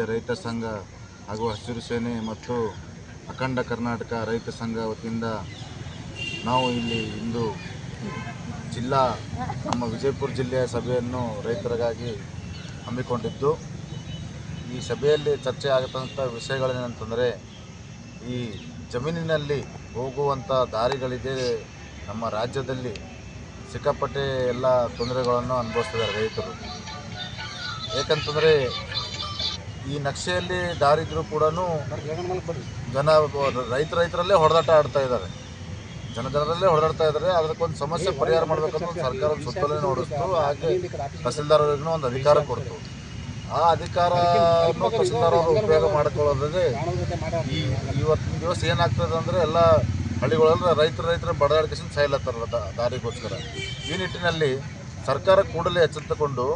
ರಾಜ್ಯ ರೈತ ಸಂಘ ಹಾಗೂ ಹಸಿರು ಸೇನೆ ಮತ್ತು ಅಖಂಡ ಕರ್ನಾಟಕ ರೈತ ಸಂಘ ವತಿಯಿಂದ ನಾವು ಇಲ್ಲಿ ಇಂದು ನಮ್ಮ ವಿಜಯಪುರ ಜಿಲ್ಲೆಯ ಸಭೆಯನ್ನು ರೈತರಿಗಾಗಿ ಹಮ್ಮಿಕೊಂಡಿದ್ದು, ಈ ಸಭೆಯಲ್ಲಿ ಚರ್ಚೆ ಆಗತಕ್ಕಂಥ ವಿಷಯಗಳೇನಂತಂದರೆ, ಈ ಜಮೀನಿನಲ್ಲಿ ಹೋಗುವಂಥ ದಾರಿಗಳಿಗೆ ನಮ್ಮ ರಾಜ್ಯದಲ್ಲಿ ಸಿಕ್ಕಾಪಟ್ಟೆ ಎಲ್ಲ ತೊಂದರೆಗಳನ್ನು ಅನುಭವಿಸ್ತಿದ್ದಾರೆ ರೈತರು. ಏಕೆಂತಂದರೆ ಈ ನಕ್ಷೆಯಲ್ಲಿ ದಾರಿದ್ರು ಕೂಡ ಜನ ರೈತರಲ್ಲೇ ಹೊಡೆದಾಟ ಆಡ್ತಾ ಇದ್ದಾರೆ, ಜನರಲ್ಲೇ ಹೊಡೆದಾಡ್ತಾ ಇದ್ದಾರೆ. ಅದಕ್ಕೊಂದು ಸಮಸ್ಯೆ ಪರಿಹಾರ ಮಾಡಬೇಕಂತ ಸರ್ಕಾರದ ಸುತ್ತಲೇ ನೋಡಿಸ್ತು. ಹಾಗೆ ತಹಸೀಲ್ದಾರ್ ಅವರಿಗೂ ಒಂದು ಅಧಿಕಾರ ಕೊಡ್ತು. ಆ ಅಧಿಕಾರವನ್ನು ತಹಸೀಲ್ದಾರ್ ಅವರು ಉಪಯೋಗ ಮಾಡಿಕೊಳ್ಳೋದೇ ಇವತ್ತಿನ ದಿವಸ ಏನಾಗ್ತದೆ ಅಂದರೆ, ಎಲ್ಲ ಹಳ್ಳಿಗಳಲ್ಲಿ ರೈತರು ಬಡದಾಡಿಕೆ ಸಾಯ್ಲತ್ತಾರ ದಾರಿಗೋಸ್ಕರ. ಈ ನಿಟ್ಟಿನಲ್ಲಿ ಸರ್ಕಾರ ಕೂಡಲೇ ಎಚ್ಚೆತ್ತುಕೊಂಡು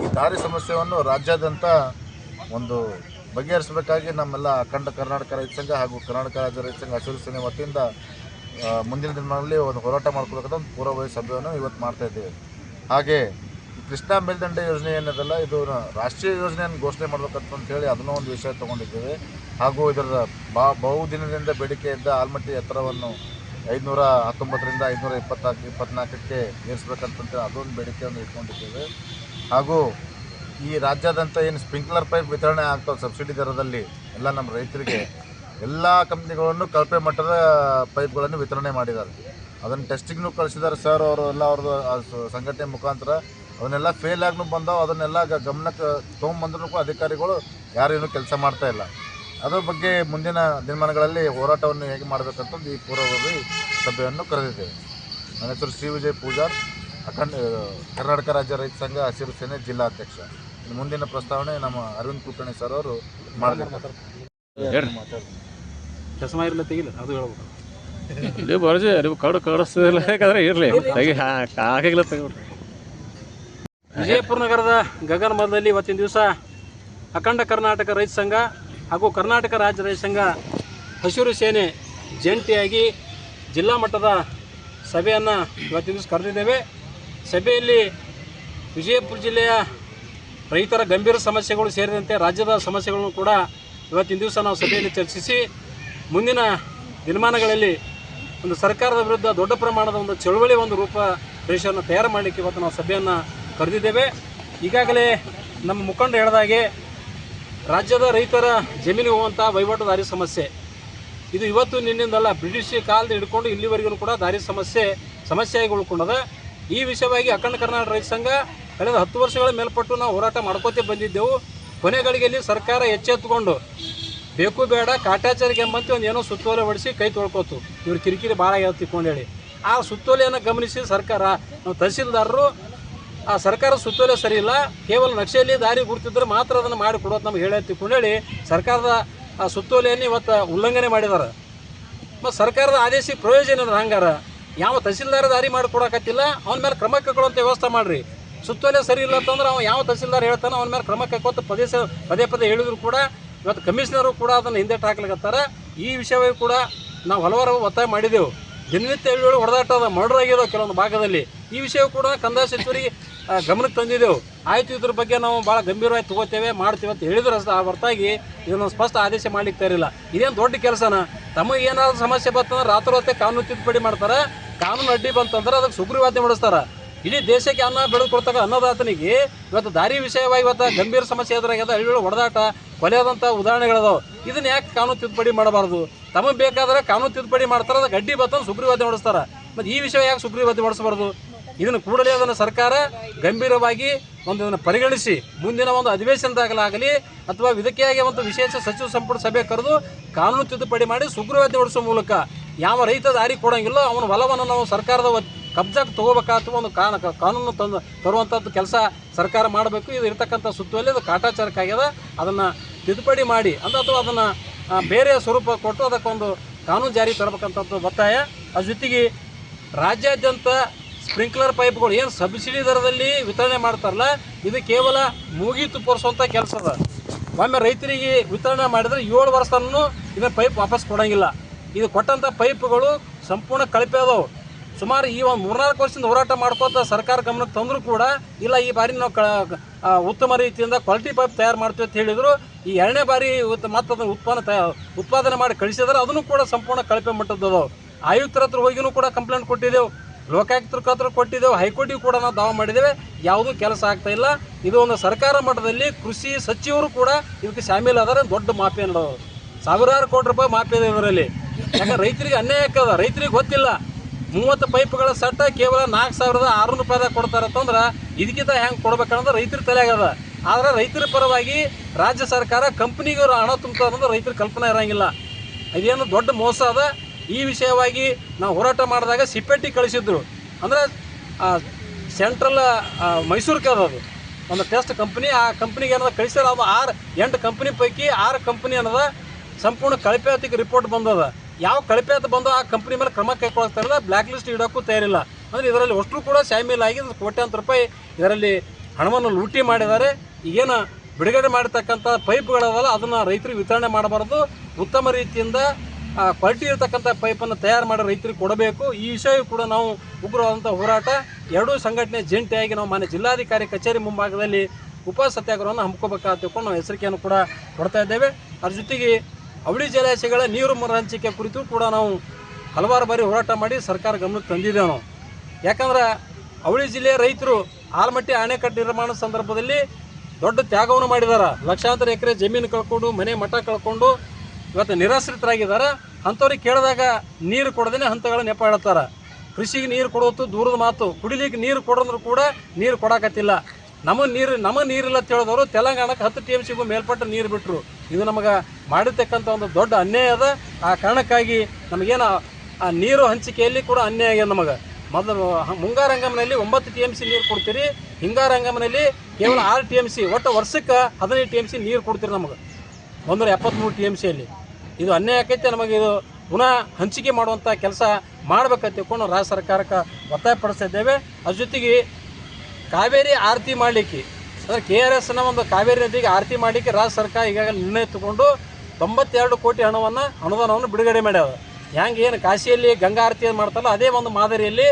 ಈ ದಾರಿ ಸಮಸ್ಯೆಯನ್ನು ರಾಜ್ಯಾದ್ಯಂತ ಒಂದು ಬಗೆಹರಿಸಬೇಕಾಗಿ ನಮ್ಮೆಲ್ಲ ಅಖಂಡ ಕರ್ನಾಟಕ ರೈತ ಸಂಘ ಹಾಗೂ ಕರ್ನಾಟಕ ರಾಜ್ಯ ರೈತ ಸಂಘ ಹಸಿರು ಸೇನೆ ವತಿಯಿಂದ ಮುಂದಿನ ದಿನಗಳಲ್ಲಿ ಒಂದು ಹೋರಾಟ ಮಾಡ್ಕೋಬೇಕಂತ ಒಂದು ಪೂರ್ವಭಾವಿ ಸಭೆಯನ್ನು ಇವತ್ತು ಮಾಡ್ತಾಯಿದ್ದೇವೆ. ಹಾಗೆ ಕೃಷ್ಣಾ ಮೇಲ್ದಂಡೆ ಯೋಜನೆ ಏನಿದೆಲ್ಲ, ಇದು ರಾಷ್ಟ್ರೀಯ ಯೋಜನೆಯನ್ನು ಘೋಷಣೆ ಮಾಡಬೇಕಂತೇಳಿ ಅದನ್ನೂ ಒಂದು ವಿಷಯ ತೊಗೊಂಡಿದ್ದೇವೆ. ಹಾಗೂ ಇದರ ಬಹುದಿನದಿಂದ ಬೇಡಿಕೆ ಇದ್ದ ಆಲ್ಮಟ್ಟಿ ಎತ್ತರವನ್ನು 519ರಿಂದ 524ಕ್ಕೆ ಏರಿಸಬೇಕಂತಂತೇಳಿ ಅದೊಂದು ಬೇಡಿಕೆಯನ್ನು ಇಟ್ಕೊಂಡಿದ್ದೇವೆ. ಹಾಗೂ ಈ ರಾಜ್ಯಾದ್ಯಂತ ಏನು ಸ್ಪ್ರಿಂಕ್ಲರ್ ಪೈಪ್ ವಿತರಣೆ ಆಗ್ತಾವೆ ಸಬ್ಸಿಡಿ ದರದಲ್ಲಿ, ಎಲ್ಲ ನಮ್ಮ ರೈತರಿಗೆ ಎಲ್ಲ ಕಂಪ್ನಿಗಳನ್ನು ಕಳಪೆ ಮಟ್ಟದ ಪೈಪ್ಗಳನ್ನು ವಿತರಣೆ ಮಾಡಿದ್ದಾರೆ. ಅದನ್ನು ಟೆಸ್ಟಿಂಗ್ನೂ ಕಳಿಸಿದ್ದಾರೆ ಸರ್ ಅವರು, ಎಲ್ಲ ಅವ್ರದ್ದು ಸಂಘಟನೆ ಮುಖಾಂತರ. ಅವನ್ನೆಲ್ಲ ಫೇಲ್ ಆಗಲು ಬಂದಾವೆ. ಅದನ್ನೆಲ್ಲ ಗಮನಕ್ಕೆ ತೊಗೊಂಬಂದ್ರೂ ಕೂಡ ಅಧಿಕಾರಿಗಳು ಯಾರೇನೂ ಕೆಲಸ ಮಾಡ್ತಾ ಇಲ್ಲ. ಅದ್ರ ಬಗ್ಗೆ ಮುಂದಿನ ದಿನಮಾನಗಳಲ್ಲಿ ಹೋರಾಟವನ್ನು ಹೇಗೆ ಮಾಡಬೇಕಂತಂದು ಈ ಪೂರ್ವಭಾವಿ ಸಭೆಯನ್ನು ಕರೆದಿದ್ದೇವೆ. ನನ್ನ ಹೆಸರು ಶ್ರೀ ವಿಜಯ್ ಪೂಜಾರ್, ಕರ್ನಾಟಕ ರಾಜ್ಯ ರೈತ ಸಂಘ ಹಸಿರು ಸೇನೆ ಜಿಲ್ಲಾಧ್ಯಕ್ಷ. ಮುಂದಿನ ಪ್ರಸ್ತಾವನೆ ನಮ್ಮ ಅರವಿಂದ್ ಕುಲಕರ್ಣಿ ಸರ್ ಅವರು ಮಾಡಬೇಕು. ವಿಜಯಪುರ ನಗರದ ಗಗನಮಲದಲ್ಲಿ ಇವತ್ತಿನ ದಿವಸ ಅಖಂಡ ಕರ್ನಾಟಕ ರೈತ ಸಂಘ ಹಾಗೂ ಕರ್ನಾಟಕ ರಾಜ್ಯ ರೈತ ಸಂಘ ಹಸಿರು ಸೇನೆ ಜಂಟಿಯಾಗಿ ಜಿಲ್ಲಾ ಮಟ್ಟದ ಸಭೆಯನ್ನು ಇವತ್ತಿನ ದಿವಸ ಕರೆದಿದ್ದೇವೆ. ಸಭೆಯಲ್ಲಿ ವಿಜಯಪುರ ಜಿಲ್ಲೆಯ ರೈತರ ಗಂಭೀರ ಸಮಸ್ಯೆಗಳು ಸೇರಿದಂತೆ ರಾಜ್ಯದ ಸಮಸ್ಯೆಗಳನ್ನು ಕೂಡ ಇವತ್ತಿನ ದಿವಸ ನಾವು ಸಭೆಯಲ್ಲಿ ಚರ್ಚಿಸಿ ಮುಂದಿನ ದಿನಮಾನಗಳಲ್ಲಿ ಒಂದು ಸರ್ಕಾರದ ವಿರುದ್ಧ ದೊಡ್ಡ ಪ್ರಮಾಣದ ಒಂದು ಚಳುವಳಿ ಒಂದು ರೂಪರೇಷೆಯನ್ನು ತಯಾರು ಮಾಡಲಿಕ್ಕೆ ಇವತ್ತು ನಾವು ಸಭೆಯನ್ನು ಕರೆದಿದ್ದೇವೆ. ಈಗಾಗಲೇ ನಮ್ಮ ಮುಖಂಡ ಹೇಳಿದಾಗೆ ರಾಜ್ಯದ ರೈತರ ಜಮೀನಿಗೆ ಹೋಗುವಂಥ ವಹಿವಾಟು ದಾರಿ ಸಮಸ್ಯೆ ಇದು ಇವತ್ತು ನಿನ್ನಿಂದಲ್ಲ, ಬ್ರಿಟಿಷ್ ಕಾಲದ ಹಿಡ್ಕೊಂಡು ಇಲ್ಲಿವರೆಗೂ ಕೂಡ ದಾರಿ ಸಮಸ್ಯೆಯಾಗಿ ಉಳ್ಕೊಂಡದ. ಈ ವಿಷಯವಾಗಿ ಅಖಂಡ ಕರ್ನಾಟಕ ರೈತ ಸಂಘ ಕಳೆದ 10 ವರ್ಷಗಳ ಮೇಲ್ಪಟ್ಟು ನಾವು ಹೋರಾಟ ಮಾಡ್ಕೋತೇ ಬಂದಿದ್ದೆವು. ಕೊನೆಗಳಿಗೆಯಲ್ಲಿ ಸರ್ಕಾರ ಎಚ್ಚೆತ್ತುಕೊಂಡು ಬೇಕು ಬೇಡ ಕಾಟಾಚಾರಿಗೆ ಎಂಬಂತೆ ಒಂದು ಏನೋ ಸುತ್ತೋಲೆ ಹೊಡಿಸಿ ಕೈ ತೊಳ್ಕೋತು. ಇವ್ರು ಕಿರಿಕಿರಿ ಭಾಳ ಆಗ್ಯಾವ ತಿಳ್ಕೊಂಡೇಳಿ ಆ ಸುತ್ತೋಲೆಯನ್ನು ಗಮನಿಸಿ ಸರ್ಕಾರ, ನಾವು ತಹಸೀಲ್ದಾರರು ಆ ಸರ್ಕಾರದ ಸುತ್ತೋಲೆ ಸರಿ ಇಲ್ಲ, ಕೇವಲ ನಕ್ಷೆಯಲ್ಲಿ ದಾರಿ ಗುರುತಿದ್ರೆ ಮಾತ್ರ ಅದನ್ನು ಮಾಡಿ ಕೊಡೋದು ನಮ್ಗೆ ಹೇಳಿ ತಿಳ್ಕೊಂಡೇಳಿ ಸರ್ಕಾರದ ಆ ಸುತ್ತೋಲೆಯನ್ನು ಇವತ್ತು ಉಲ್ಲಂಘನೆ ಮಾಡಿದ್ದಾರೆ. ಮತ್ತು ಸರ್ಕಾರದ ಆದೇಶಕ್ಕೆ ಪ್ರಯೋಜನ ಇದೆ. ಹಂಗಾರ ಯಾವ ತಹಸೀಲ್ದಾರ ದಾರಿ ಮಾಡಿ ಕೊಡೋಕತ್ತಿಲ್ಲ, ಅವನ ಮೇಲೆ ಕ್ರಮ ಕೈಗೊಳ್ಳುವಂಥ ವ್ಯವಸ್ಥೆ ಮಾಡಿರಿ. ಸುತ್ತೋಲೆ ಸರಿ ಇಲ್ಲ ಅಂತಂದ್ರೆ ಅವ್ನು ಯಾವ ತಹಸೀಲ್ದಾರ್ ಹೇಳ್ತಾನೆ ಅವನ ಮೇಲೆ ಕ್ರಮ ಕೈಗೊಳ್ತ ಪದೇ ಹೇಳಿದ್ರು ಕೂಡ ಇವತ್ತು ಕಮಿಷನರು ಕೂಡ ಅದನ್ನು ಹಿಂದೆಟ್ಟು ಹಾಕ್ಲಿಕತ್ತಾರೆ. ಈ ವಿಷಯವಾಗಿ ಕೂಡ ನಾವು ಹಲವಾರು ಒತ್ತಾಯ ಮಾಡಿದೆವು. ದಿನನಿತ್ಯ ಹೊಡೆದಾಟದ ಮರ್ಡರ್ ಆಗಿದಾವೆ ಕೆಲವೊಂದು ಭಾಗದಲ್ಲಿ. ಈ ವಿಷಯ ಕೂಡ ಕಂದಾಯ ಸಚಿವರಿಗೆ ಗಮನಕ್ಕೆ ತಂದಿದ್ದೆವು. ಆಯಿತು, ಇದ್ರ ಬಗ್ಗೆ ನಾವು ಭಾಳ ಗಂಭೀರವಾಗಿ ತಗೋತೇವೆ ಮಾಡ್ತೀವಿ ಅಂತ ಹೇಳಿದ್ರೆ ಹೊರತಾಗಿ ಇದನ್ನು ಸ್ಪಷ್ಟ ಆದೇಶ ಮಾಡಲಿಕ್ಕೆ ತರಿಲ್ಲ. ಇದೇನು ದೊಡ್ಡ ಕೆಲಸನ? ತಮಗೆ ಏನಾದರೂ ಸಮಸ್ಯೆ ಬಂತಂದ್ರೆ ರಾತ್ರೋತ್ತೆ ಕಾನೂನು ತಿದ್ದುಪಡಿ ಮಾಡ್ತಾರೆ. ಕಾನೂನು ಅಡ್ಡಿ ಬಂತಂದ್ರೆ ಅದಕ್ಕೆ ಸುಗ್ರೀವಾಜ್ಞೆ ಮಾಡಿಸ್ತಾರೆ. ಇಡೀ ದೇಶಕ್ಕೆ ಅನ್ನ ಬೆಳೆದು ಕೊಡ್ತಕ್ಕ ಅನ್ನದಾತನಿಗೆ ಇವತ್ತು ದಾರಿ ವಿಷಯವಾಗಿ ಇವತ್ತು ಗಂಭೀರ ಸಮಸ್ಯೆ ಎದುರಾಗ್ಯದ. ಹಳ್ಳಿಗಳು ಹೊಡೆದಾಟ ಕೊಲೆಯಾದಂಥ ಉದಾಹರಣೆಗಳದಾವೆ. ಇದನ್ನು ಯಾಕೆ ಕಾನೂನು ತಿದ್ದುಪಡಿ ಮಾಡಬಾರ್ದು? ತಮಗೆ ಬೇಕಾದರೆ ಕಾನೂನು ತಿದ್ದುಪಡಿ ಮಾಡ್ತಾರೆ, ಅದಕ್ಕೆ ಅಡ್ಡಿ ಬಂತಂದ್ರೆ ಸುಗ್ರೀವಾಜ್ಞೆ ಮಾಡಿಸ್ತಾರೆ. ಮತ್ತು ಈ ವಿಷಯ ಯಾಕೆ ಸುಗ್ರೀವಾಜ್ಞೆ ಮಾಡಿಸಬಾರ್ದು? ಇದನ್ನು ಕೂಡಲೇ ಅದನ್ನು ಸರ್ಕಾರ ಗಂಭೀರವಾಗಿ ಇದನ್ನು ಪರಿಗಣಿಸಿ ಮುಂದಿನ ಒಂದು ಅಧಿವೇಶನದಾಗಲಾಗಲಿ ಅಥವಾ ಇದಕ್ಕಾಗಿ ಒಂದು ವಿಶೇಷ ಸಚಿವ ಸಂಪುಟ ಸಭೆ ಕರೆದು ಕಾನೂನು ತಿದ್ದುಪಡಿ ಮಾಡಿ ಸುಗ್ರೀವಾಜ್ಞೆ ಹೊಡಿಸೋ ಮೂಲಕ ಯಾವ ರೈತ ದಾರಿ ಕೊಡೋಂಗಿಲ್ಲ ಅವನ ಹೊಲವನ್ನು ನಾವು ಸರ್ಕಾರದ ಕಬ್ಜಾಕ್ಕೆ ತೊಗೋಬೇಕಾಗ್ತದೆ. ಒಂದು ಕಾನೂನು ತರುವಂಥದ್ದು ಕೆಲಸ ಸರ್ಕಾರ ಮಾಡಬೇಕು. ಇದು ಇರ್ತಕ್ಕಂಥ ಸುತ್ತುವಲ್ಲಿ ಅದು ಕಾಟಾಚಾರಕ್ಕಾಗ್ಯದ. ಅದನ್ನು ತಿದ್ದುಪಡಿ ಮಾಡಿ ಅಥವಾ ಅದನ್ನು ಬೇರೆ ಸ್ವರೂಪ ಕೊಟ್ಟು ಅದಕ್ಕೊಂದು ಕಾನೂನು ಜಾರಿ ತರಬೇಕಂಥದ್ದು ಒತ್ತಾಯ. ಅದ್ರ ಜೊತೆಗೆ ರಾಜ್ಯಾದ್ಯಂತ ಸ್ಪ್ರಿಂಕ್ಲರ್ ಪೈಪ್ಗಳು ಏನು ಸಬ್ಸಿಡಿ ದರದಲ್ಲಿ ವಿತರಣೆ ಮಾಡ್ತಾರಲ್ಲ, ಇದು ಕೇವಲ ಮೂಗಿ ತುಪ್ಪರಿಸುವಂಥ ಕೆಲಸ ಅದ. ಒಮ್ಮೆ ರೈತರಿಗೆ ವಿತರಣೆ ಮಾಡಿದರೆ 7 ವರ್ಷ ತನೂ ಇದನ್ನು ಪೈಪ್ ವಾಪಸ್ ಕೊಡೋಂಗಿಲ್ಲ. ಇದು ಕೊಟ್ಟಂಥ ಪೈಪ್ಗಳು ಸಂಪೂರ್ಣ ಕಳಪೆ ಅದಾವೆ. ಸುಮಾರು ಈ ಒಂದು 3-4 ವರ್ಷದಿಂದ ಹೋರಾಟ ಮಾಡ್ಕೋತ ಸರ್ಕಾರ ಗಮನಕ್ಕೆ ತಂದರೂ ಕೂಡ ಇಲ್ಲ, ಈ ಬಾರಿ ನಾವು ಉತ್ತಮ ರೀತಿಯಿಂದ ಕ್ವಾಲಿಟಿ ಪೈಪ್ ತಯಾರು ಮಾಡ್ತೀವಿ ಅಂತ ಹೇಳಿದರು. ಈ 2ನೇ ಬಾರಿ ಮತ್ತೆ ಅದನ್ನು ಉತ್ಪಾದನೆ ಮಾಡಿ ಕಳಿಸಿದ್ರೆ ಅದನ್ನು ಕೂಡ ಸಂಪೂರ್ಣ ಕಳಪೆ ಮಟ್ಟದ್ದು. ಆಯುಕ್ತರ ಹತ್ರ ಹೋಗಿನೂ ಕೂಡ ಕಂಪ್ಲೇಂಟ್ ಕೊಟ್ಟಿದ್ದೆವು, ಲೋಕಾಯುಕ್ತರ ಹತ್ರ ಕೊಟ್ಟಿದ್ದೆವು, ಹೈಕೋರ್ಟಿಗೆ ಕೂಡ ನಾವು ದಾವ ಮಾಡಿದ್ದೇವೆ. ಯಾವುದೂ ಕೆಲಸ ಆಗ್ತಾ ಇಲ್ಲ. ಇದು ಒಂದು ಸರ್ಕಾರ ಮಟ್ಟದಲ್ಲಿ ಕೃಷಿ ಸಚಿವರು ಕೂಡ ಇದಕ್ಕೆ ಶಾಮೀಲಾದರೆ ದೊಡ್ಡ ಮಾಫಿಯಾ ನಡೆದವರು. ಸಾವಿರಾರು ಕೋಟಿ ರೂಪಾಯಿ ಮಾಫಿಯಾ ಇದೆ ಇದರಲ್ಲಿ. ಯಾಕಂದ್ರೆ ರೈತರಿಗೆ ಅನ್ಯಾಯ ಆಗ್ತದ. ರೈತರಿಗೆ ಗೊತ್ತಿಲ್ಲ 30 ಪೈಪ್ಗಳ ಸಟ್ಟ ಕೇವಲ 4,600 ರೂಪಾಯಿದಾಗ ಕೊಡ್ತಾರಂತಂದ್ರೆ ಇದಕ್ಕಿಂತ ಹೆಂಗೆ ಕೊಡ್ಬೇಕನ್ನೋದು ರೈತರ ತಲೆಯಾಗದ. ಆದರೆ ರೈತರ ಪರವಾಗಿ ರಾಜ್ಯ ಸರ್ಕಾರ ಕಂಪ್ನಿಗೆ ಹಣ ತುಂಬ್ತಾರೆ ಅನ್ನೋದು ರೈತರ ಕಲ್ಪನೆ ಇರೋಂಗಿಲ್ಲ. ಇದೇನು ದೊಡ್ಡ ಮೋಸ ಅದ. ಈ ವಿಷಯವಾಗಿ ನಾವು ಹೋರಾಟ ಮಾಡಿದಾಗ ಸಿಪೆಟ್ಟಿ ಕಳಿಸಿದ್ರು. ಅಂದರೆ ಸೆಂಟ್ರಲ್ ಮೈಸೂರಿಗೆ ಅದದು ಒಂದು ಟೆಸ್ಟ್ ಕಂಪ್ನಿ. ಆ ಕಂಪ್ನಿಗೆ ಏನದ ಕಳಿಸ್ಯಾರ. ಅದು 8 ಕಂಪ್ನಿ ಪೈಕಿ 6 ಕಂಪ್ನಿ ಅನ್ನೋದ ಸಂಪೂರ್ಣ ಕಳಪೆತಿಗೆ ರಿಪೋರ್ಟ್ ಬಂದದ. ಯಾವ ಕಳಪೆತ ಬಂದು ಆ ಕಂಪ್ನಿ ಮೇಲೆ ಕ್ರಮ ಕೈಗೊಳ್ತಾ ಇಲ್ಲ, ಬ್ಲ್ಯಾಕ್ ಲಿಸ್ಟ್ ಇಡೋಕ್ಕೂ ತಯಾರಿಲ್ಲ. ಅಂದರೆ ಇದರಲ್ಲಿ ಅಷ್ಟು ಕೂಡ ಶಾಮೀಲಾಗಿ ಕೋಟ್ಯಾಂತರ ರೂಪಾಯಿ ಇದರಲ್ಲಿ ಹಣವನ್ನು ಲೂಟಿ ಮಾಡಿದ್ದಾರೆ. ಈಗೇನು ಬಿಡುಗಡೆ ಮಾಡಿರ್ತಕ್ಕಂಥ ಪೈಪ್ಗಳದಲ್ಲ ಅದನ್ನು ರೈತರಿಗೆ ವಿತರಣೆ ಮಾಡಬಾರ್ದು. ಉತ್ತಮ ರೀತಿಯಿಂದ ಕ್ವಾಲಿಟಿ ಇರತಕ್ಕಂಥ ಪೈಪನ್ನು ತಯಾರು ಮಾಡಿ ರೈತರಿಗೆ ಕೊಡಬೇಕು. ಈ ವಿಷಯ ಕೂಡ ನಾವು ಉಗ್ರವಾದಂಥ ಹೋರಾಟ ಎರಡೂ ಸಂಘಟನೆ ಜಂಟಿಯಾಗಿ ನಾವು ಮಾನ್ಯ ಜಿಲ್ಲಾಧಿಕಾರಿ ಕಚೇರಿ ಮುಂಭಾಗದಲ್ಲಿ ಉಪ ಸತ್ಯಾಗ್ರಹವನ್ನು ಹಮ್ಮಿಕೋಬೇಕಾದ ತಿಳ್ಕೊಂಡು ನಾವು ಎಚ್ಚರಿಕೆಯನ್ನು ಕೂಡ ಕೊಡ್ತಾ ಇದ್ದೇವೆ. ಅದ್ರ ಜೊತೆಗೆ ಅವಳಿ ಜಲಾಶಯಗಳ ನೀರು ಮರುಹಂಚಿಕೆ ಕುರಿತು ಕೂಡ ನಾವು ಹಲವಾರು ಬಾರಿ ಹೋರಾಟ ಮಾಡಿ ಸರ್ಕಾರ ಗಮನಕ್ಕೆ ತಂದಿದ್ದೇವೆ ನಾವು. ಯಾಕಂದ್ರೆ ಅವಳಿ ಜಿಲ್ಲೆಯ ರೈತರು ಆಲಮಟ್ಟಿ ಅಣೆಕಟ್ಟು ನಿರ್ಮಾಣ ಸಂದರ್ಭದಲ್ಲಿ ದೊಡ್ಡ ತ್ಯಾಗವನ್ನು ಮಾಡಿದ್ದಾರೆ. ಲಕ್ಷಾಂತರ ಎಕರೆ ಜಮೀನು ಕಳ್ಕೊಂಡು ಮನೆ ಮಠ ಕಳ್ಕೊಂಡು ಇವತ್ತು ನಿರಾಶ್ರಿತರಾಗಿದ್ದಾರೆ. ಅಂಥವ್ರಿಗೆ ಕೇಳಿದಾಗ ನೀರು ಕೊಡದೇ ಹಂತಗಳ ನೆಪ ಹೇಳ್ತಾರೆ. ಕೃಷಿಗೆ ನೀರು ಕೊಡೋದು ದೂರದ ಮಾತು, ಕುಡಿಲಿಕ್ಕೆ ನೀರು ಕೊಡೋದ್ರು ಕೂಡ ನೀರು ಕೊಡಕತ್ತಿಲ್ಲ. ನಮ್ಮ ನೀರಿಲ್ಲ ಅಂತ ಹೇಳಿದವರು ತೆಲಂಗಾಣಕ್ಕೆ 10 TMCಗೂ ಮೇಲ್ಪಟ್ಟ ನೀರು ಬಿಟ್ಟರು. ಇದು ನಮಗೆ ಮಾಡಿರ್ತಕ್ಕಂಥ ಒಂದು ದೊಡ್ಡ ಅನ್ಯಾಯ ಅದ. ಆ ಕಾರಣಕ್ಕಾಗಿ ನಮಗೇನು ಆ ನೀರು ಹಂಚಿಕೆಯಲ್ಲಿ ಕೂಡ ಅನ್ಯಾಯ ಆಗ್ಯದ. ನಮಗೆ ಮೊದಲು ಮುಂಗಾರು ಹಂಗಾಮಿನಲ್ಲಿ 9 TMC ನೀರು ಕೊಡ್ತೀರಿ, ಹಿಂಗಾರು ಹಂಗಾಮಿನಲ್ಲಿ ಕೇವಲ 6 TMC, ಒಟ್ಟು ವರ್ಷಕ್ಕೆ 15 TMC ನೀರು ಕೊಡ್ತೀರಿ ನಮಗೆ 173 TMCಯಲ್ಲಿ. ಇದು ಅನ್ಯಾಯ ಆಕೈತೆ. ನಮಗೆ ಇದು ಪುನಃ ಹಂಚಿಕೆ ಮಾಡುವಂಥ ಕೆಲಸ ಮಾಡಬೇಕಂತ ತಿಳ್ಕೊಂಡು ರಾಜ್ಯ ಸರ್ಕಾರಕ್ಕೆ ಒತ್ತಾಯಪಡಿಸ್ತಾ ಇದ್ದೇವೆ. ಅದ್ರ ಜೊತೆಗೆ ಕಾವೇರಿ ಆರತಿ ಮಾಡಲಿಕ್ಕೆ ಅಂದರೆ KRSನ ಒಂದು ಕಾವೇರಿ ನದಿಗೆ ಆರತಿ ಮಾಡಲಿಕ್ಕೆ ರಾಜ್ಯ ಸರ್ಕಾರ ಈಗಾಗಲೇ ನಿರ್ಣಯ ತಗೊಂಡು 92 ಕೋಟಿ ಅನುದಾನವನ್ನು ಬಿಡುಗಡೆ ಮಾಡ್ಯಾವ. ಹೆಂಗೆ ಏನು ಕಾಶಿಯಲ್ಲಿ ಗಂಗಾ ಆರತಿಯನ್ನು ಮಾಡ್ತಾರಲ್ಲ ಅದೇ ಒಂದು ಮಾದರಿಯಲ್ಲಿ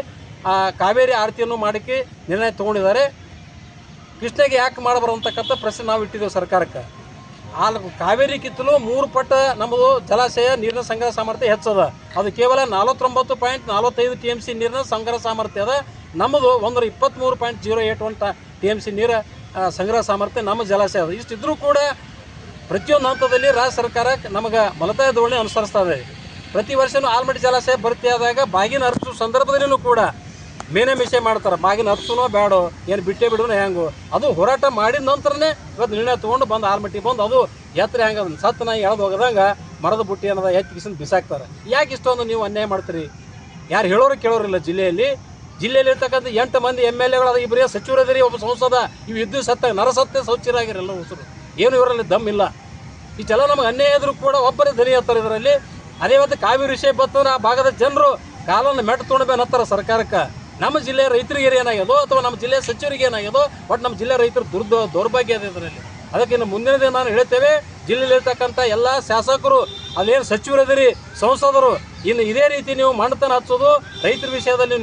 ಕಾವೇರಿ ಆರತಿಯನ್ನು ಮಾಡೋಕ್ಕೆ ನಿರ್ಣಯ ತೊಗೊಂಡಿದ್ದಾರೆ. ಕೃಷ್ಣಗೆ ಯಾಕೆ ಮಾಡಬಾರಂತಕ್ಕಂಥ ಪ್ರಶ್ನೆ ನಾವು ಇಟ್ಟಿದ್ದೇವೆ ಸರ್ಕಾರಕ್ಕೆ. ಕಾವೇರಿ ಕಿತ್ತಲು 3 ಪಟ್ಟು ನಮ್ಮದು ಜಲಾಶಯ ನೀರಿನ ಸಂಗ್ರಹ ಸಾಮರ್ಥ್ಯ ಹೆಚ್ಚದ. ಅದು ಕೇವಲ 49.45 TMC ನೀರಿನ ಸಂಗ್ರಹ ಸಾಮರ್ಥ್ಯ ಅದ. ನಮ್ಮದು 123.081 TMC ನೀರು ಸಂಗ್ರಹ ಸಾಮರ್ಥ್ಯ ನಮ್ಮ ಜಲಾಶಯ ಅದ. ಇಷ್ಟಿದ್ರೂ ಕೂಡ ಪ್ರತಿಯೊಂದು ಹಂತದಲ್ಲಿ ರಾಜ್ಯ ಸರ್ಕಾರ ನಮಗೆ ಮಲತಾಯ ಧೋರಣೆ ಅನುಸರಿಸ್ತಾ ಇದೆ. ಪ್ರತಿ ವರ್ಷವೂ ಆಲಮಟ್ಟಿ ಜಲಾಶಯ ಭರ್ತಿ ಆದಾಗ ಬಾಗಿನ ಹರಿಸೋ ಸಂದರ್ಭದಲ್ಲೂ ಕೂಡ ಮೇನೆ ಮಿಷೆ ಮಾಡ್ತಾರೆ. ಬಾಗಿನ ಹರಿಸೋನೋ ಬೇಡೋ ಏನು ಬಿಟ್ಟೇ ಬಿಡೋನೋ ಹೆಂಗೋ ಅದು ಹೋರಾಟ ಮಾಡಿದ ನಂತರನೇ ಇವತ್ತು ನಿರ್ಣಯ ತೊಗೊಂಡು ಬಂದು ಆಲಮಟ್ಟಿ ಬಂದು ಅದು ಎತ್ತರ ಹೆಂಗೆ ಅದನ್ನು ಸತ್ತು ನಾಯಿ ಎಳೆದು ಹೋಗದಂಗೆ ಮರದ ಬುಟ್ಟಿ ಅನ್ನೋದು ಎತ್ತಿಗಿಸಿಂದ ಬಿಸಾಕ್ತಾರೆ. ಯಾಕೆ ಇಷ್ಟೊಂದು ನೀವು ಅನ್ಯಾಯ ಮಾಡ್ತೀರಿ? ಯಾರು ಹೇಳೋರು ಕೇಳೋರಿಲ್ಲ. ಜಿಲ್ಲೆಯಲ್ಲಿರ್ತಕ್ಕಂಥ 8 ಮಂದಿ MLAಗಳು ಅದು, ಇಬ್ಬರೇ ಸಚಿವರದಿರಿ, ಒಬ್ಬ ಸಂಸದ. ಇವು ಇದ್ದು ಸತ್ತ ನರಸತ್ತೆ ಶೌಚರಾಗಿರಲ್ಲ ಉಸಿರು ಏನು ಇವರಲ್ಲಿ ದಮ್ ಇಲ್ಲ. ಇಷ್ಟೆಲ್ಲ ನಮಗೆ ಅನ್ಯಾಯ ಇದ್ರೂ ಕೂಡ ಒಬ್ಬರೇ ಧ್ವನಿ ಹತ್ತಾರೆ ಇದರಲ್ಲಿ. ಅದೇ ಇವತ್ತು ಕಾವೇರಿ ವಿಷಯ ಬಂತಂದ್ರೆ ಆ ಭಾಗದ ಜನರು ಕಾಲನ್ನು ಮೆಟ್ಟು ತೊಗೊಂಡ್ಬೇನತ್ತಾರೆ ಸರ್ಕಾರಕ್ಕೆ. ನಮ್ಮ ಜಿಲ್ಲೆಯ ರೈತರಿಗೆ ಏನಾಗ್ಯದೋ ಅಥವಾ ನಮ್ಮ ಜಿಲ್ಲೆಯ ಸಚಿವರಿಗೆ ಏನಾಗ್ಯದೋ ಒಟ್ಟು ನಮ್ಮ ಜಿಲ್ಲೆಯ ರೈತರು ದೌರ್ಭಾಗ್ಯ ಇದೆ ಇದರಲ್ಲಿ. ಅದಕ್ಕೆ ಇನ್ನು ಮುಂದಿನ ದಿನ ನಾನು ಹೇಳ್ತೇವೆ, ಜಿಲ್ಲೆಯಲ್ಲಿರ್ತಕ್ಕಂಥ ಎಲ್ಲ ಶಾಸಕರು ಅಲ್ಲೇನು ಸಚಿವರದಿರಿ, ಸಂಸದರು ಇನ್ನು ಇದೇ ರೀತಿ ನೀವು ಮಂಡತನ ಹಚ್ಚೋದು ರೈತರ ವಿಷಯದಲ್ಲಿ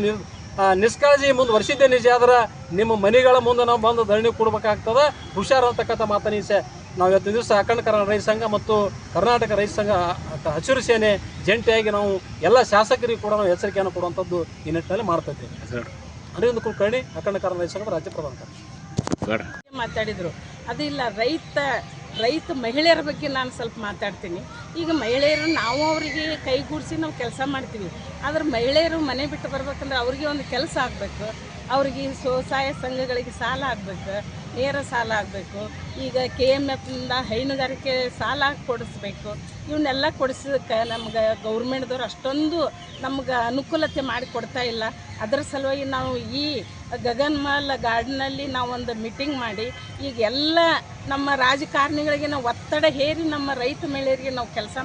ನಿಷ್ಕಾಳಜಿ ಮುಂದುವರಿಸಿದ್ದೇ ನಿಜ ಆದ್ರೆ ನಿಮ್ಮ ಮನೆಗಳ ಮುಂದೆ ನಾವು ಬಂದು ಧರಣಿ ಕೊಡಬೇಕಾಗ್ತದೆ. ಹುಷಾರು ಅಂತಕ್ಕಂಥ ಮಾತನ್ನ ನಾವು ಇವತ್ತಿನ ದಿವಸ ಅಖಂಡ ಕರ್ನಾಟಕ ರೈತ ಸಂಘ ಮತ್ತು ಕರ್ನಾಟಕ ರೈತ ಸಂಘ ಹಸಿರು ಸೇನೆ ಜಂಟಿಯಾಗಿ ನಾವು ಎಲ್ಲ ಶಾಸಕರಿಗೆ ಕೂಡ ನಾವು ಎಚ್ಚರಿಕೆಯನ್ನು ಕೊಡುವಂಥದ್ದು ಈ ನಿಟ್ಟಿನಲ್ಲಿ ಮಾಡ್ತಾ ಇದ್ದೇವೆ. ಅರವಿಂದ್ ಕುಲಕರ್ಣಿ, ಅಖಂಡ ಕರ್ನಾಟಕ ರೈತ ಸಂಘದ ರಾಜ್ಯ ಪ್ರಧಾನ ಕಾರ್ಯದರ್ಶಿ ಮಾತಾಡಿದರು. ಅದು ಇಲ್ಲ, ರೈತ ಮಹಿಳೆಯರ ಬಗ್ಗೆ ನಾನು ಸ್ವಲ್ಪ ಮಾತಾಡ್ತೀನಿ. ಈಗ ಮಹಿಳೆಯರು ನಾವು ಅವರಿಗೆ ಕೈಗೂಡಿಸಿ ನಾವು ಕೆಲಸ ಮಾಡ್ತೀವಿ. ಆದರೆ ಮಹಿಳೆಯರು ಮನೆ ಬಿಟ್ಟು ಬರ್ಬೇಕಂದ್ರೆ ಅವ್ರಿಗೆ ಒಂದು ಕೆಲಸ ಆಗಬೇಕು. ಅವ್ರಿಗೆ ಸ್ವಸಹಾಯ ಸಂಘಗಳಿಗೆ ಸಾಲ ಆಗಬೇಕು, ನೇರ ಸಾಲ ಆಗಬೇಕು. ಈಗ KMFನಿಂದ ಹೈನುಗಾರಿಕೆ ಸಾಲ ಕೊಡಿಸ್ಬೇಕು. ಇವನ್ನೆಲ್ಲ ಕೊಡಿಸೋದಕ್ಕೆ ನಮ್ಗೆ ಗೌರ್ಮೆಂಟ್ದವ್ರು ಅಷ್ಟೊಂದು ನಮ್ಗೆ ಅನುಕೂಲತೆ ಮಾಡಿ ಕೊಡ್ತಾ ಇಲ್ಲ. ಅದರ ಸಲುವಾಗಿ ನಾವು ಈ ಗಗನ್ಮಹಲ್ ಗಾರ್ಡನಲ್ಲಿ ನಾವು ಒಂದು ಮೀಟಿಂಗ್ ಮಾಡಿ ಈಗ ಎಲ್ಲ ನಮ್ಮ ರಾಜಕಾರಣಿಗಳಿಗೆ ನಾವು ಒತ್ತಡ ಹೇರಿ ನಮ್ಮ ರೈತ ಮಹಿಳೆಯರಿಗೆ ನಾವು ಕೆಲಸ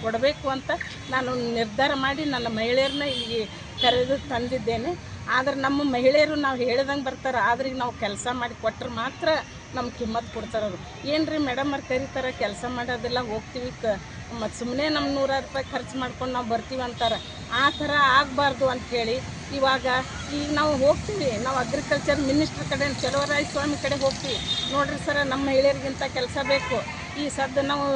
ಕೊಡಬೇಕು ಅಂತ ನಾನು ನಿರ್ಧಾರ ಮಾಡಿ ನನ್ನ ಮಹಿಳೆಯರನ್ನ ಇಲ್ಲಿಗೆ ಕರೆದು ತಂದಿದ್ದೇನೆ. ಆದರೆ ನಮ್ಮ ಮಹಿಳೆಯರು ನಾವು ಹೇಳ್ದಂಗೆ ಬರ್ತಾರೆ, ಆದ್ರೆ ನಾವು ಕೆಲಸ ಮಾಡಿ ಕೊಟ್ಟರೆ ಮಾತ್ರ ನಮ್ಗೆ ಕಿಮ್ಮತ್ತು ಕೊಡ್ತಾರೆ. ಅವರು ಏನ್ರಿ ಮೇಡಮ್ ಅವ್ರು ಕರೀತಾರೆ, ಕೆಲಸ ಮಾಡೋದಿಲ್ಲ, ಹೋಗ್ತೀವಿ ಮತ್ತು ಸುಮ್ಮನೆ ನಮ್ಮ 100 ರೂಪಾಯಿ ಖರ್ಚು ಮಾಡ್ಕೊಂಡು ನಾವು ಬರ್ತೀವಿ ಅಂತಾರೆ. ಆ ಥರ ಆಗಬಾರ್ದು ಅಂಥೇಳಿ ಇವಾಗ ಈಗ ನಾವು ಹೋಗ್ತೀವಿ, ನಾವು ಅಗ್ರಿಕಲ್ಚರ್ ಮಿನಿಸ್ಟ್ರ್ ಕಡೆ ಚಲುವರಾಯಸ್ವಾಮಿ ಕಡೆ ಹೋಗ್ತೀವಿ. ನೋಡ್ರಿ ಸರ, ನಮ್ಮ ಮಹಿಳೆಯರಿಗಿಂತ ಕೆಲಸ ಬೇಕು. ಈ ಸದ್ಯ ನಾವು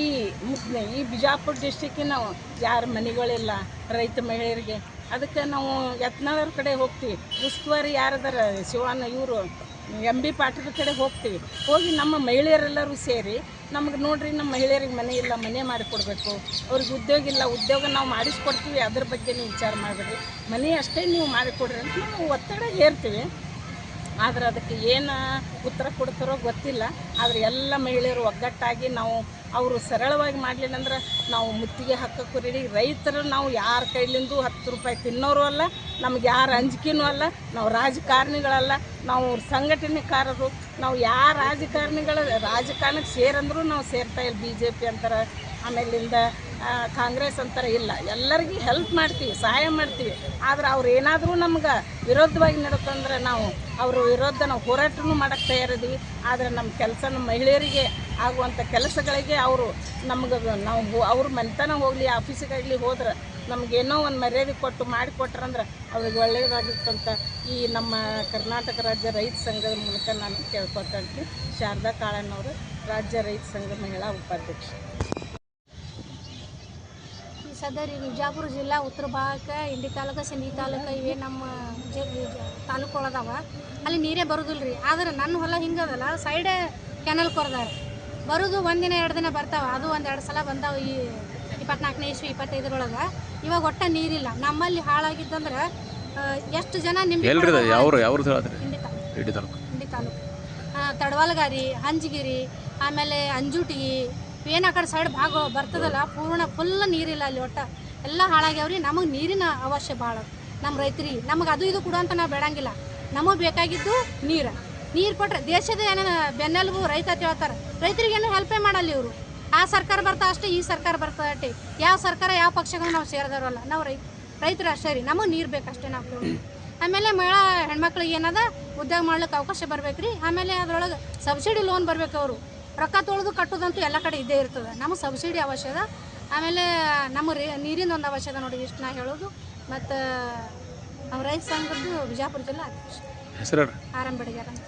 ಈ ಬಿಜಾಪುರ ಡಿಸ್ಟಿಕ್ಕಿಗೆ ನಾವು ಯಾರ ಮನೆಗಳಿಲ್ಲ ರೈತ ಮಹಿಳೆಯರಿಗೆ, ಅದಕ್ಕೆ ನಾವು ಯತ್ನಾಳವ್ರ ಕಡೆ ಹೋಗ್ತೀವಿ. ಉಸ್ತುವಾರಿ ಯಾರದಾರ ಶಿವಾನ ಇವರು MB ಪಾಟೀಲ್ ಕಡೆ ಹೋಗ್ತೀವಿ. ಹೋಗಿ ನಮ್ಮ ಮಹಿಳೆಯರೆಲ್ಲರೂ ಸೇರಿ ನಮಗೆ ನೋಡ್ರಿ, ನಮ್ಮ ಮಹಿಳೆಯರಿಗೆ ಮನೆ ಇಲ್ಲ, ಮನೆ ಮಾಡಿಕೊಡ್ಬೇಕು. ಅವ್ರಿಗೆ ಉದ್ಯೋಗ ಇಲ್ಲ, ಉದ್ಯೋಗ ನಾವು ಮಾಡಿಸ್ಕೊಡ್ತೀವಿ, ಅದ್ರ ಬಗ್ಗೆ ನೀವು ವಿಚಾರ ಮಾಡಬೇಡ್ರಿ, ಮನೆ ಅಷ್ಟೇ ನೀವು ಮಾಡಿಕೊಡ್ರಿ ಅಂತ ನಾವು ಒತ್ತಡ ಹೇರ್ತೀವಿ. ಆದರೆ ಅದಕ್ಕೆ ಏನು ಉತ್ತರ ಕೊಡ್ತಾರೋ ಗೊತ್ತಿಲ್ಲ. ಆದರೆ ಎಲ್ಲ ಮಹಿಳೆಯರು ಒಗ್ಗಟ್ಟಾಗಿ ನಾವು ಅವರು ಸರಳವಾಗಿ ಮಾಡಲಿಲ್ಲ ಅಂದ್ರೆ ನಾವು ಮುತ್ತಿಗೆ ಹಾಕೋಕ್ಕೂ ರೆಡಿ. ರೈತರು ನಾವು ಯಾರ ಕೈಲಿಂದು 10 ರೂಪಾಯಿ ತಿನ್ನೋರು ಅಲ್ಲ, ನಮ್ಗೆ ಯಾರ ಅಂಜಿಕೆನೂ ಅಲ್ಲ, ನಾವು ರಾಜಕಾರಣಿಗಳಲ್ಲ, ನಾವು ಸಂಘಟನೆಕಾರರು. ನಾವು ಯಾರ ರಾಜಕಾರಣಕ್ಕೆ ಸೇರಂದ್ರೂ ನಾವು ಸೇರ್ತಾ ಇಲ್ಲ. BJP ಅಂತಾರೆ, ಆಮೇಲಿಂದ ಕಾಂಗ್ರೆಸ್ ಅಂತಾರೆ, ಇಲ್ಲ, ಎಲ್ಲರಿಗೂ ಹೆಲ್ಪ್ ಮಾಡ್ತೀವಿ, ಸಹಾಯ ಮಾಡ್ತೀವಿ. ಆದ್ರೆ ಅವ್ರು ಏನಾದರೂ ನಮ್ಗೆ ವಿರೋಧವಾಗಿ ನಡ್ಕೊಂಡ್ರೆ ನಾವು ಅವ್ರ ವಿರೋಧ ನಾವು ಹೋರಾಟನೂ ಮಾಡೋಕ್ಕೆ ತಯಾರಿದ್ದೀವಿ. ಆದರೆ ನಮ್ಮ ಕೆಲಸ, ನಮ್ಮ ಮಹಿಳೆಯರಿಗೆ ಆಗುವಂಥ ಕೆಲಸಗಳಿಗೆ ಅವರು ನಮ್ಗೆ ಅವ್ರ ಮನೆತನ ಹೋಗಲಿ, ಆಫೀಸಿಗಾಗಲಿ ಹೋದ್ರೆ ನಮಗೇನೋ ಒಂದು ಮರ್ಯಾದೆ ಕೊಟ್ಟು ಮಾಡಿಕೊಟ್ರಂದ್ರೆ ಅವ್ರಿಗೆ ಒಳ್ಳೆಯದಾಗುತ್ತಂತ ಈ ನಮ್ಮ ಕರ್ನಾಟಕ ರಾಜ್ಯ ರೈತ ಸಂಘದ ಮೂಲಕ ನಾನು ಕೇಳ್ಕೊತಾ ಇರ್ತೀನಿ. ಶಾರದಾ ಕಾಳಣ್ಣವರು, ರಾಜ್ಯ ರೈತ ಸಂಘ ಮಹಿಳಾ ಉಪಾಧ್ಯಕ್ಷ. ಸದಾ ರೀ ವಿಜಾಪುರ ಜಿಲ್ಲಾ ಉತ್ತರ ಭಾಗಕ್ಕೆ ಇಂಡಿ ತಾಲೂಕು, ಸಿಂಧಿ ತಾಲೂಕು ಇವೇ ನಮ್ಮ ತಾಲೂಕೊಳದಾವ. ಅಲ್ಲಿ ನೀರೇ ಬರೋದಿಲ್ಲ ರೀ. ಆದ್ರೆ ನನ್ನ ಹೊಲ ಹಿಂಗದಲ್ಲ, ಸೈಡೇ ಕೆನಲ್ ಕೊರ್ದಾರೆ, ಬರೋದು ಒಂದಿನ 2 ದಿನ ಬರ್ತಾವೆ. ಅದು 1-2 ಸಲ ಬಂದಾವೆ ಈ 24ನೇ ಇಸ್ವಿ 25ರೊಳಗೆ. ಇವಾಗ ಒಟ್ಟ ನೀರಿಲ್ಲ. ನಮ್ಮಲ್ಲಿ ಹಾಳಾಗಿದ್ದಂದ್ರೆ ಎಷ್ಟು ಜನ ಇಂಡಿ ತಾಲೂಕು ತಡವಾಲಗಾರಿ, ಹಂಜಗಿರಿ, ಆಮೇಲೆ ಅಂಜುಟಿಗಿ ಏನು ಆ ಕಡೆ ಸೈಡ್ ಭಾಗ ಬರ್ತದಲ್ಲ, ಫುಲ್ ನೀರಿಲ್ಲ ಅಲ್ಲಿ. ಒಟ್ಟು ಎಲ್ಲ ಹಾಳಾಗ್ಯಾವ್ರಿ. ನಮಗೆ ನೀರಿನ ಅವಶ್ಯ ಭಾಳ ನಮ್ಮ ರೈತರಿಗೆ. ನಮಗೆ ಅದು ಇದು ಕೊಡು ಅಂತ ನಾವು ಬೇಡಂಗಿಲ್ಲ. ನಮಗೆ ಬೇಕಾಗಿದ್ದು ನೀರು ಕೊಟ್ಟರೆ ದೇಶದ ಏನೇನು ಬೆನ್ನೆಲುಬು ರೈತ ಅಂತ ಹೇಳ್ತಾರೆ. ರೈತರಿಗೇನು ಹೆಲ್ಪೇ ಮಾಡಲ್ಲ ಇವರು. ಆ ಸರ್ಕಾರ ಬರ್ತಾ ಅಷ್ಟೇ, ಈ ಸರ್ಕಾರ ಬರ್ತಾ ಅಷ್ಟೇ. ಯಾವ ಸರ್ಕಾರ ಯಾವ ಪಕ್ಷಗಳು ನಾವು ಸೇರಿದವರಲ್ಲ. ನಾವು ರೈತರು ಅಷ್ಟೇ ರೀ. ನಮಗೆ ನೀರು ಬೇಕಷ್ಟೇ ನಾವು. ಆಮೇಲೆ ಹೆಣ್ಮಕ್ಳಿಗೆ ಏನದ ಉದ್ಯೋಗ ಮಾಡ್ಲಿಕ್ಕೆ ಅವಕಾಶ ಬರ್ಬೇಕು ರೀ. ಆಮೇಲೆ ಅದರೊಳಗೆ ಸಬ್ಸಿಡಿ ಲೋನ್ ಬರ್ಬೇಕು. ಅವರು ರೊಕ್ಕ ತೊಳೆದು ಕಟ್ಟೋದಂತೂ ಎಲ್ಲ ಕಡೆ ಇದ್ದೇ ಇರ್ತದೆ. ನಮಗೆ ಸಬ್ಸಿಡಿ ಅವಶ್ಯದ. ಆಮೇಲೆ ನಮಗೆ ನೀರಿನ ಒಂದು ಅವಶ್ಯದ ನೋಡಿ. ಇಷ್ಟು ನಾ ಹೇಳೋದು. ಮತ್ತು ನಾವು ರೈತ ಸಂಘದ್ದು ವಿಜಾಪುರ ಜಿಲ್ಲಾ ಅಧ್ಯಕ್ಷ. ಹೆಸರು ಆರ್ ಎಂ ಬಡಿಗೇರ್ ಅಂತ.